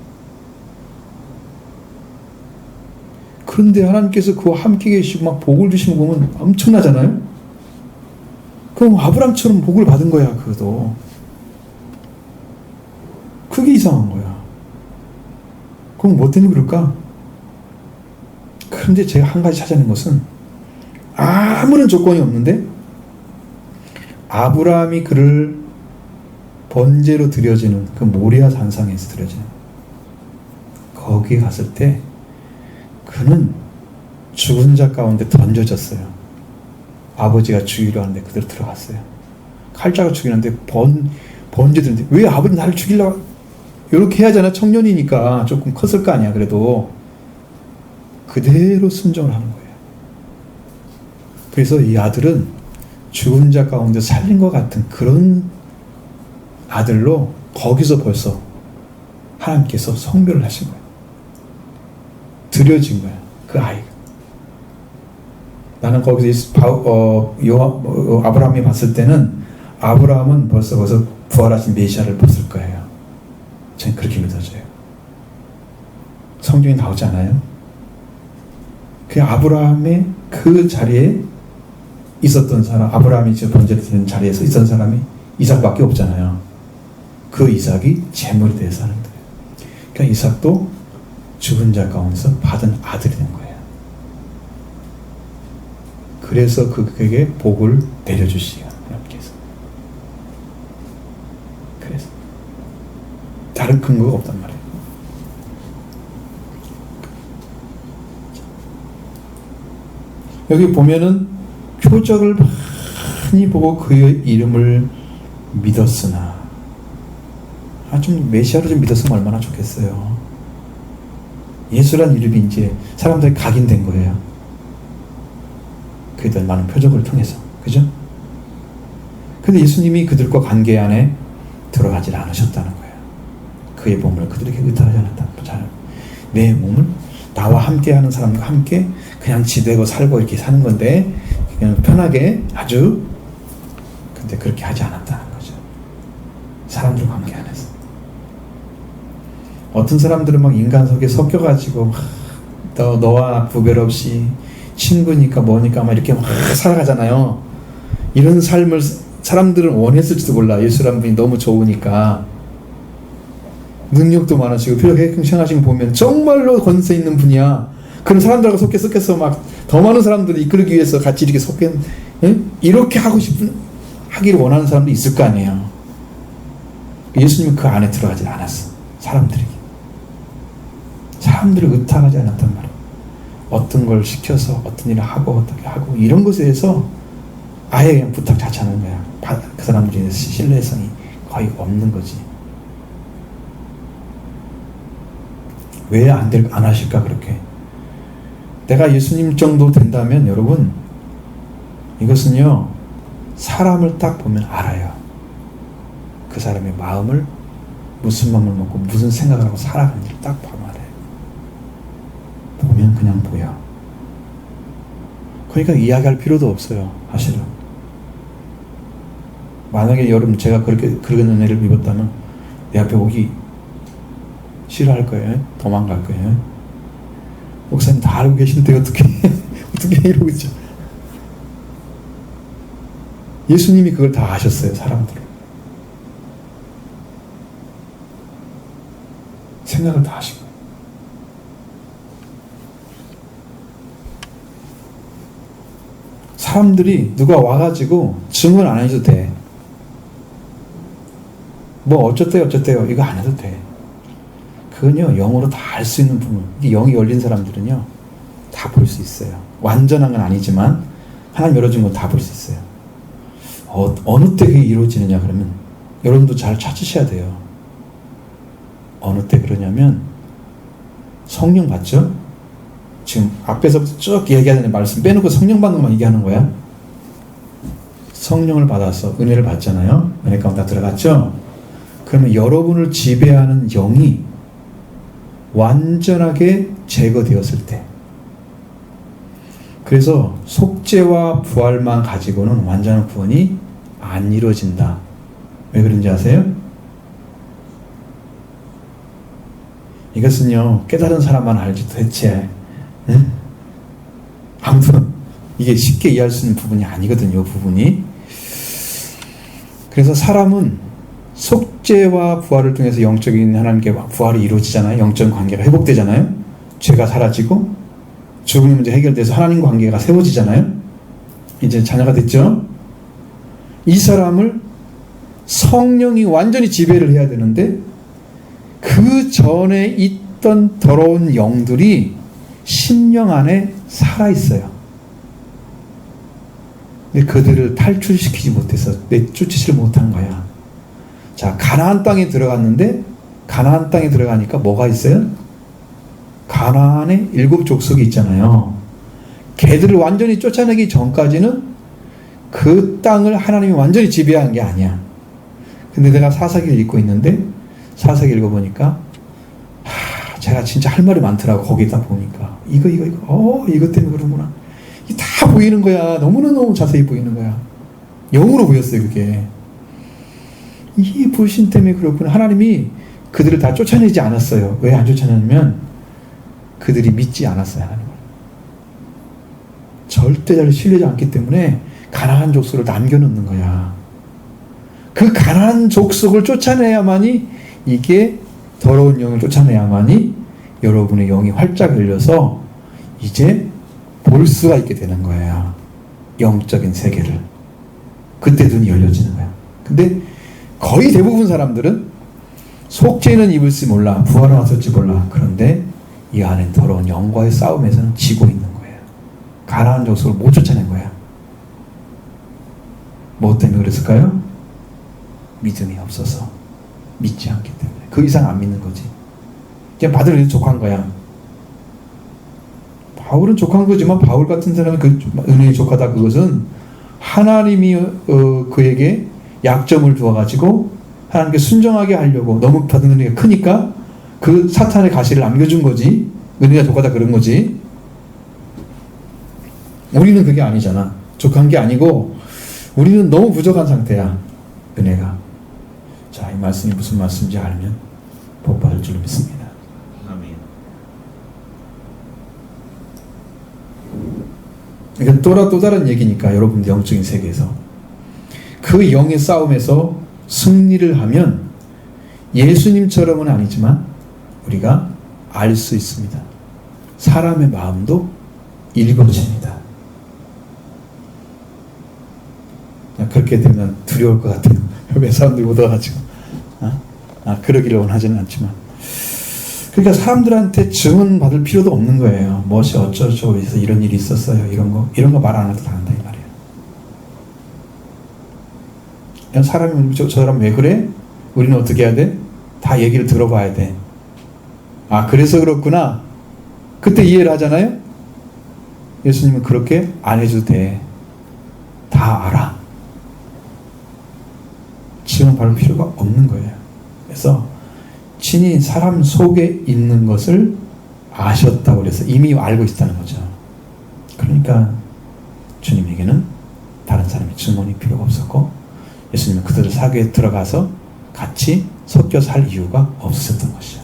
그런데 하나님께서 그와 함께 계시고 막 복을 주시는 거 보면 엄청나잖아요. 그럼 아브라함처럼 복을 받은 거야. 그것도 그게 이상한 거야. 그럼 뭐 때문에 그럴까? 그런데 제가 한 가지 찾아낸 것은 아무런 조건이 없는데 아브라함이 그를 번제로 드려지는 그 모리아 산상에서 드려지는 거기에 갔을 때 그는 죽은 자 가운데 던져졌어요. 아버지가 죽이려 하는데 그대로 들어갔어요. 칼자가 죽이는데 번제 드는데 왜 아버지 나를 죽이려고 이렇게 해야 하잖아. 청년이니까 조금 컸을 거 아니야. 그래도 그대로 순종을 하는 거예요. 그래서 이 아들은 죽은 자 가운데 살린 것 같은 그런 아들로 거기서 벌써 하나님께서 성별을 하신 거예요. 드려진 거야. 그 아이가. 나는 거기서 아브라함이 봤을 때는 아브라함은 벌써 거기서 부활하신 메시아를 봤을 거예요. 저는 그렇게 믿어져요. 성경에 나오지 않아요? 그 아브라함의 그 자리에 있었던 사람, 아브라함이 저 번제를 드리는 자리에서 있었던 사람이 이삭밖에 없잖아요. 그 이삭이 제물이 돼서 하는 거예요. 그러니까 이삭도 죽은 자 가운데서 받은 아들이 된 거예요. 그래서 그에게 복을 내려주시고 하나님께서. 그래서 다른 근거가 없단 말이에요. 여기 보면은 표적을 많이 보고 그의 이름을 믿었으나, 좀 메시아로 좀 믿었으면 얼마나 좋겠어요. 예수란 이름이 이제 사람들이 각인된 거예요. 그에 대한 많은 표적을 통해서. 그죠? 근데 예수님이 그들과 관계 안에 들어가지 않으셨다는 거예요. 그의 몸을 그들에게 의탁하지 않았다는 거잖아요. 내 몸을 나와 함께 하는 사람과 함께 그냥 지내고 살고 이렇게 사는 건데 그냥 편하게 아주, 근데 그렇게 하지 않았다는 거죠. 사람들 관계 안에서 어떤 사람들은 막 인간 속에 섞여가지고 너와 구별 없이 친구니까 뭐니까 막 이렇게 막 살아가잖아요. 이런 삶을 사람들은 원했을지도 몰라. 예수라는 분이 너무 좋으니까, 능력도 많으시고 필요하게 행하시는 거 보면 정말로 권세 있는 분이야. 그런 사람들하고 섞여서 막 더 많은 사람들을 이끌기 위해서 같이 이렇게 이렇게 하기를 원하는 사람도 있을 거 아니에요. 예수님은 그 안에 들어가지 않았어. 사람들을 의탁하지 않았단 말이에요. 어떤 걸 시켜서 어떤 일을 하고 어떻게 하고 이런 것에 대해서 아예 그냥 부탁 자체하는 거야. 그 사람들에 대해서 신뢰성이 거의 없는 거지. 왜 안 하실까 그렇게? 내가 예수님 정도 된다면 여러분, 이것은요 사람을 딱 보면 알아요. 그 사람의 마음을, 무슨 마음을 먹고 무슨 생각을 하고 살아가는지를 딱 보면 알아요. 보면 그냥 보여. 그러니까 이야기할 필요도 없어요. 사실은 만약에 여러분 제가 그렇게 그런 은혜를 입었다면 내 앞에 오기 싫어할 거예요. 도망갈 거예요. 목사님 다 알고 계시는데 어떻게 이러고 있죠. 예수님이 그걸 다 아셨어요. 사람들을 생각을 다 하시고. 사람들이 누가 와가지고 증언 안 해도 돼. 뭐 어쩌대요 이거 안 해도 돼. 그건요 영으로 다 알 수 있는 부분. 이게 영이 열린 사람들은요 다 볼 수 있어요. 완전한 건 아니지만 하나님 열어준 건 다 볼 수 있어요. 어느 때 그게 이루어지느냐 그러면 여러분도 잘 찾으셔야 돼요. 어느 때 그러냐면 성령 받죠? 지금 앞에서부터 쭉 얘기하는 말씀 빼놓고 성령 받는 것만 얘기하는 거야. 성령을 받아서 은혜를 받잖아요. 은혜 가운데 들어갔죠? 그러면 여러분을 지배하는 영이 완전하게 제거되었을 때, 그래서 속죄와 부활만 가지고는 완전한 구원이 안 이루어진다. 왜 그런지 아세요? 이것은요 깨달은 사람만 알지 도대체 아무튼 이게 쉽게 이해할 수 있는 부분이 아니거든요. 이 부분이. 그래서 사람은 속죄와 부활을 통해서 영적인 하나님께 부활이 이루어지잖아요. 영적 관계가 회복되잖아요. 죄가 사라지고 죽음의 문제 해결돼서 하나님과 관계가 세워지잖아요. 이제 자녀가 됐죠. 이 사람을 성령이 완전히 지배를 해야 되는데 그 전에 있던 더러운 영들이 심령 안에 살아있어요. 근데 그들을 탈출시키지 못해서 내쫓지를 못한 거야. 자, 가나안 땅에 들어갔는데 가나안 땅에 들어가니까 뭐가 있어요? 가나안에 7 족속이 있잖아요. 걔들을 완전히 쫓아내기 전까지는 그 땅을 하나님이 완전히 지배한 게 아니야. 근데 내가 사사기를 읽고 있는데 사사기 읽어보니까 제가 진짜 할 말이 많더라고. 거기다 보니까 이거 이것 때문에 그러구나. 이게 다 보이는 거야. 너무너무 자세히 보이는 거야. 영으로 보였어요. 그게 이 불신 때문에 그렇구나. 하나님이 그들을 다 쫓아내지 않았어요. 왜 안 쫓아내냐면 그들이 믿지 않았어요. 하나님을 절대로 신뢰하지 않기 때문에 가나안 족속을 남겨놓는 거야. 그 가나안 족속을 쫓아내야만이, 이게 더러운 영을 쫓아내야만이 여러분의 영이 활짝 열려서 이제 볼 수가 있게 되는 거예요. 영적인 세계를. 그때 눈이 열려지는 거야. 근데 거의 대부분 사람들은 속죄는 입을지 몰라, 부활은 왔을지 몰라. 그런데 이 안에 더러운 영과의 싸움에서는 지고 있는 거예요. 가나안 족속을 못 쫓아낸 거야. 뭐 때문에 그랬을까요? 믿음이 없어서, 믿지 않기 때문에. 그 이상 안 믿는 거지. 그냥 받을 은혜 족한 거야. 바울은 족한 거지만 바울 같은 사람이 그 은혜에 족하다, 그것은 하나님이 그에게 약점을 두어가지고 하나님께 순종하게 하려고 너무 받은 은혜가 크니까 그 사탄의 가시를 남겨준 거지. 은혜가 족하다 그런 거지. 우리는 그게 아니잖아. 족한 게 아니고 우리는 너무 부족한 상태야. 은혜가. 자, 이 말씀이 무슨 말씀인지 알면 복 받을 줄 믿습니다. 아멘. 이건 또 다른 얘기니까 여러분들 영적인 세계에서 그 영의 싸움에서 승리를 하면 예수님처럼은 아니지만 우리가 알 수 있습니다. 사람의 마음도 읽어집니다. 그렇게 되면 두려울 것 같아요. 왜 사람들이 못 와가지고 그러기를 원하지는 않지만, 그러니까 사람들한테 증언 받을 필요도 없는 거예요. 무엇이 어쩌고 해서 이런 일이 있었어요. 이런 거 말 안 해도 다 안다 이 말이에요. 그냥 사람이 저 사람 왜 그래? 우리는 어떻게 해야 돼? 다 얘기를 들어봐야 돼. 그래서 그렇구나. 그때 이해를 하잖아요. 예수님은 그렇게 안 해줘도 돼. 다 알아. 증언 받을 필요가 없는 거예요. 그래서 친히 사람 속에 있는 것을 아셨다고 그래서 이미 알고 있다는 거죠. 그러니까 주님에게는 다른 사람의 증언이 필요가 없었고, 예수님은 그들을 사교에 들어가서 같이 섞여 살 이유가 없었던 것이죠.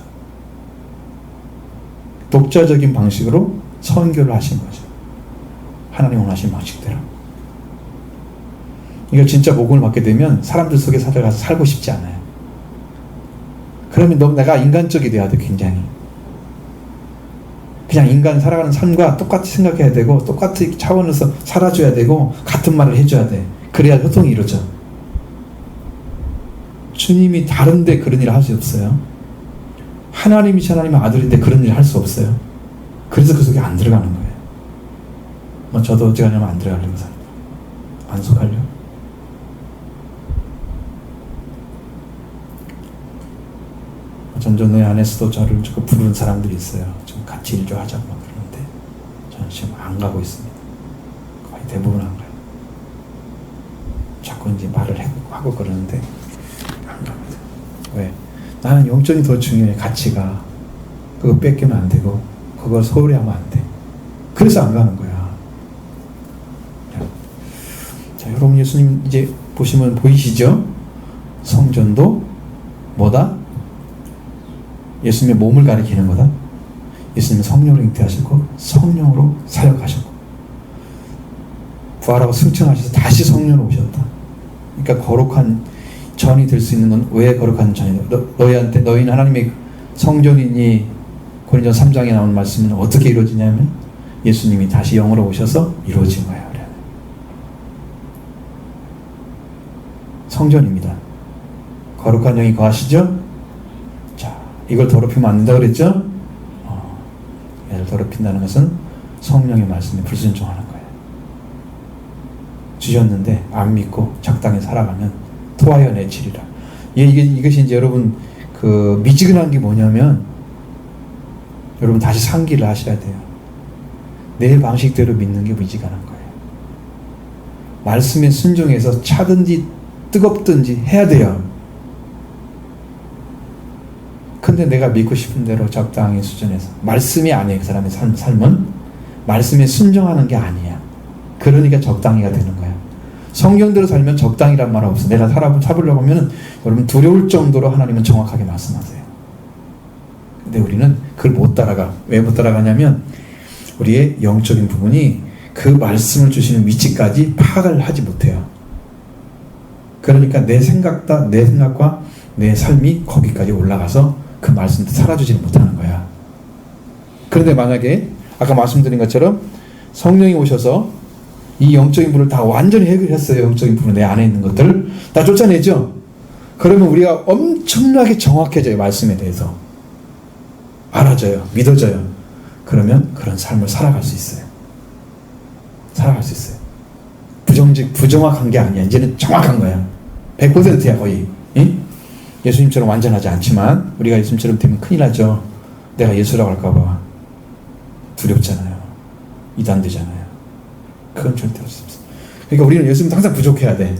독자적인 방식으로 선교를 하신 거죠. 하나님 원하신 방식대로. 이거 진짜 복음을 받게 되면 사람들 속에 살아가서 살고 싶지 않아요. 그러면 너무 내가 인간적이 돼야 돼. 굉장히 그냥 인간 살아가는 삶과 똑같이 생각해야 되고 똑같은 차원에서 살아줘야 되고 같은 말을 해줘야 돼. 그래야 소통이 이루어져. 주님이 다른데 그런 일을 할 수 없어요. 하나님이시 하나님의 아들인데 그런 일을 할 수 없어요. 그래서 그 속에 안 들어가는 거예요. 저도 어찌하냐면 안 들어가려고 삽니다. 안 속하려고. 전전의 안에서도 저를 부르는 사람들이 있어요. 좀 같이 일 좀 하자고 막 그러는데 저는 지금 안 가고 있습니다. 거의 대부분 안 가요. 자꾸 이제 말을 하고 그러는데 안 갑니다. 왜? 나는 영적이 더 중요해. 가치가. 그거 뺏기면 안 되고 그거 소홀히 하면 안 돼. 그래서 안 가는 거야. 자, 여러분 예수님 이제 보시면 보이시죠? 성전도 뭐다? 예수님의 몸을 가리키는 거다. 예수님은 성령으로 잉태하셨고 성령으로 사역하셨고 부활하고 승천하셔서 다시 성령으로 오셨다. 그러니까 거룩한 전이 될 수 있는 건 왜 거룩한 전이냐? 너희는 하나님의 성전이니 고린도 3장에 나온 말씀은 어떻게 이루어지냐면 예수님이 다시 영으로 오셔서 이루어진 거예요. 성전입니다. 거룩한 영이 거하시죠? 이걸 더럽히면 안 된다고 그랬죠? 얘를 더럽힌다는 것은 성령의 말씀에 불순종하는 거예요. 주셨는데 안 믿고 적당히 살아가면 토하여 내치리라. 이것이 이제 여러분 그 미지근한 게 뭐냐면 여러분 다시 상기를 하셔야 돼요. 내 방식대로 믿는 게 미지근한 거예요. 말씀에 순종해서 차든지 뜨겁든지 해야 돼요. 근데 내가 믿고 싶은 대로 적당히 수준에서 말씀이 아니에요. 그 사람의 삶은 말씀에 순종하는 게 아니야. 그러니까 적당히가 되는 거야. 성경대로 살면 적당이란 말 없어. 내가 살아보려고 하면 여러분 두려울 정도로 하나님은 정확하게 말씀하세요. 근데 우리는 그걸 못 따라가. 왜 못 따라가냐면 우리의 영적인 부분이 그 말씀을 주시는 위치까지 파악을 하지 못해요. 그러니까 내 생각과 내 삶이 거기까지 올라가서 그 말씀도 살아주지는 못하는 거야. 그런데 만약에 아까 말씀드린 것처럼 성령이 오셔서 이 영적인 부분을 다 완전히 해결했어요. 영적인 부분 내 안에 있는 것들을 다 쫓아내죠. 그러면 우리가 엄청나게 정확해져요. 말씀에 대해서 알아져요. 믿어져요. 그러면 그런 삶을 살아갈 수 있어요. 살아갈 수 있어요. 부정확한 게 아니야. 이제는 정확한 거야. 100%야 거의. 응? 예수님처럼 완전하지 않지만 우리가 예수님처럼 되면 큰일 나죠. 내가 예수라고 할까봐 두렵잖아요. 이단되잖아요. 그건 절대 없습니다. 그러니까 우리는 예수님도 항상 부족해야 돼.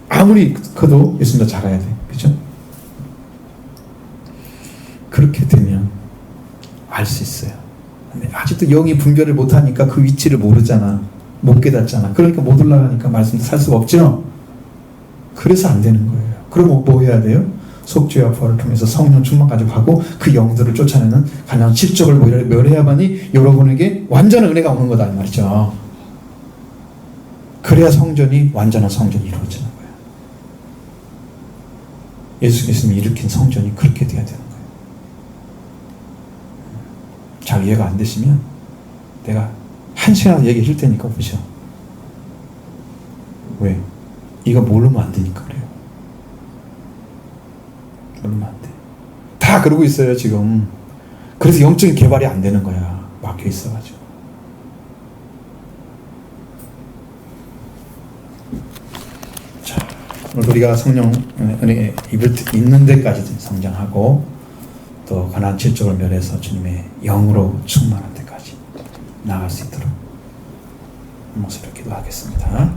아무리 커도 예수님보다 작아야 돼. 그죠? 그렇게 되면 알 수 있어요. 근데 아직도 영이 분별을 못하니까 그 위치를 모르잖아. 못 깨닫잖아. 그러니까 못 올라가니까 말씀도 살 수가 없죠. 그래서 안 되는 거예요. 그럼 뭐 해야 돼요? 속죄와 부활을 통해서 성령 충만 가지고 가고 그 영들을 쫓아내는 가난 실적을 멸해야만이 여러분에게 완전한 은혜가 오는 거다 이 말이죠. 그래야 성전이 완전한 성전이 이루어지는 거예요. 예수님이 일으킨 성전이 그렇게 돼야 되는 거예요. 잘 이해가 안 되시면 내가 1시간 얘기해 줄 테니까 보셔. 왜? 이거 모르면 안 되니까 그래요. 모르면 안 돼. 다 그러고 있어요 지금. 그래서 영적인 개발이 안 되는 거야. 막혀 있어가지고. 자, 오늘 우리가 성령 은혜 있는 데까지 성장하고 또 가나안 7족을 멸해서 주님의 영으로 충만한 데까지 나아갈 수 있도록 목소리로 기도하겠습니다.